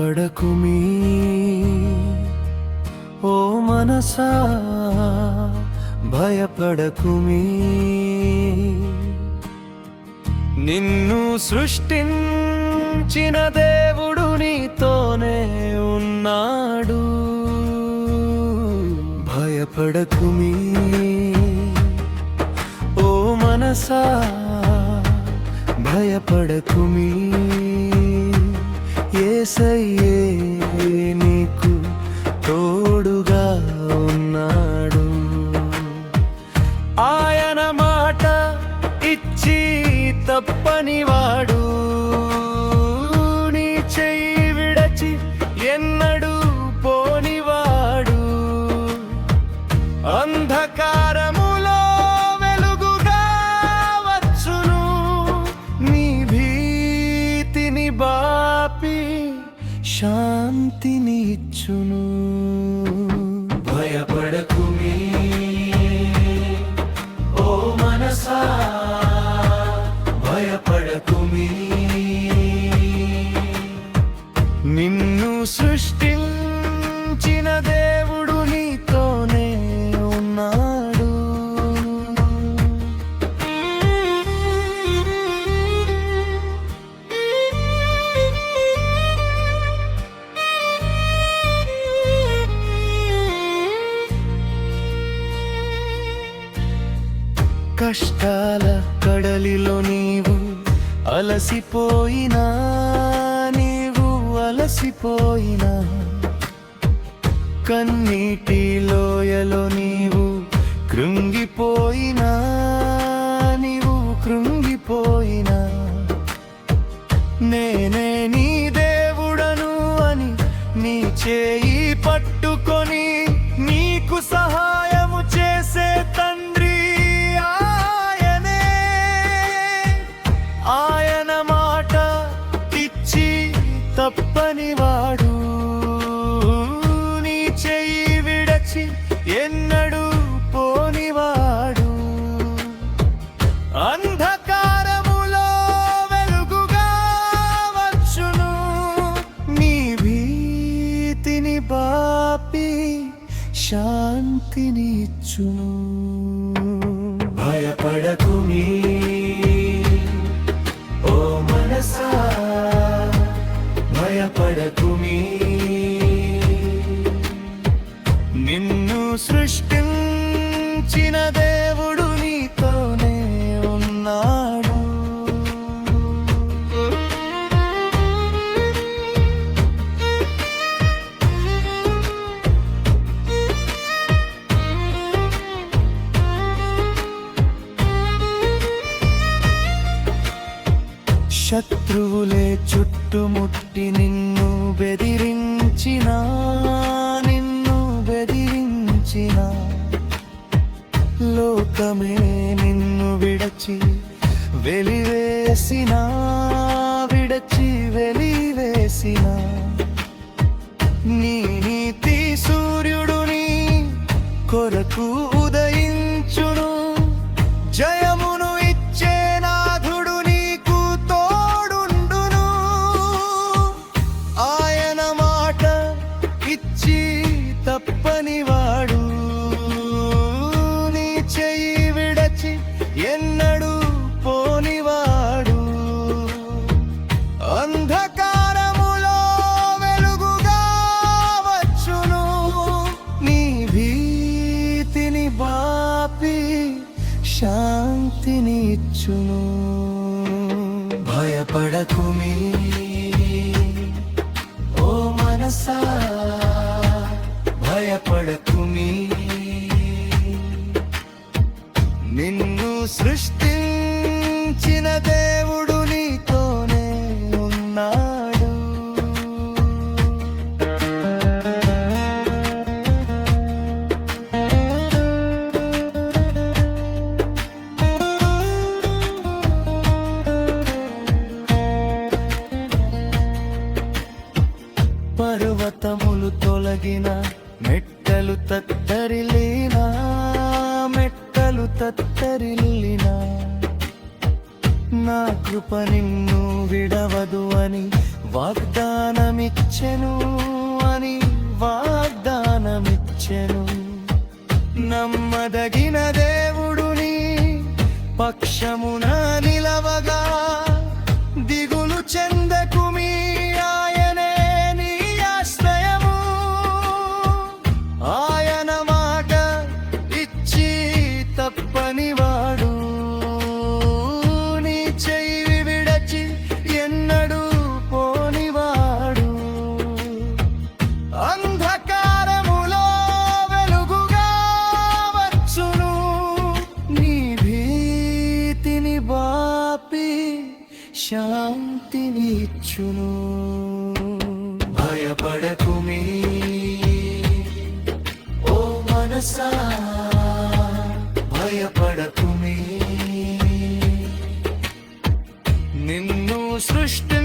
భయపడకుమీ ఓ మనసా భయపడకుమీ నిన్ను సృష్టించిన దేవుడు నీతోనే ఉన్నాడు భయపడకుమీ ఓ మనసా భయపడకుమీ యేసయ్యే నీకు తోడుగా ఉన్నాడు ఆయన మాట ఇచ్చి తప్పనివాడు నీ చెయ్యి విడచి ఎన్నడూ పోనివాడు అంధకారములో వెలుగుగా వచ్చును నీ భీతిని బాపి శాంతిని ఇచ్చును భయపడకుమీ ఓ మనసా భయపడకుమీ నిన్ను సృష్టించిన దేవుడు నీతోనే ఉన్నాడు కష్టాల కడలిలో నీవు అలసిపోయినా కన్నీటి లోయలో నీవు కృంగిపోయినా నేనే నీ దేవుడను అని నీ చేయి పట్టుకొని నీకు సహాయము చేసే తండ్రి ఆయనే ఆయన మాట ఇచ్చి తప్పనివాడు నీ చెయ్యి విడచి ఎన్నడూ పోనివాడు అంధకారములో వెలుగుగా వచ్చును నీ భీతిని బాపి శాంతిని ఇచ్చును భయపడకుమీ ఓ మనసా భయపడకుమీ నిన్ను సృష్టించిన దేవుడు నీతోనే ఉన్నాడు శత్రువులే చుట్టుముట్టి నిన్ను బెదిరించినా లోకమే నిన్ను విడచి వెలివేసినా నీ నీతి సూర్యుడు నీ కొరకు ఉదయించును జయమును ఇచ్చే నాథుడు నీకు తోడుండును ఆయన మాట ఇచ్చి తప్పనివాడు నీ చెయ్యి విడచి ఎన్నడూ పోనివాడు అంధకారములో వెలుగుగా వచ్చును నీ భీతిని బాపి శాంతిని ఇచ్చును భయపడకుమీ ఓ మనసా భయపడకుమీ నిన్ను సృష్టించిన దేవుడు నీతోనే ఉన్నాడు పర్వతములు తొలగిన మెట్టలు తత్తరిల్లినా నా కృప నిన్ను విడవదు అని వాగ్దానమిచ్చెను అని వాగ్దానమిచ్చెను. నమ్మదగిన దేవుడు నీ పక్షమున నిలవగా దిగులు చెందకుమీ, ఆయనే నీ ఆశ్రయము. ఆయన మాట ఇచ్చి తప్పనివాడు, నీ చెయ్యి విడచి ఎన్నడూ పోనివాడు. అంధకారములో వెలుగుగా వచ్చును, నీ భీతిని బాపి శాంతిని ఇచ్చును. భయపడకుమీ ఓ మనసా, భయపడకుమీ. నిన్ను సృష్టి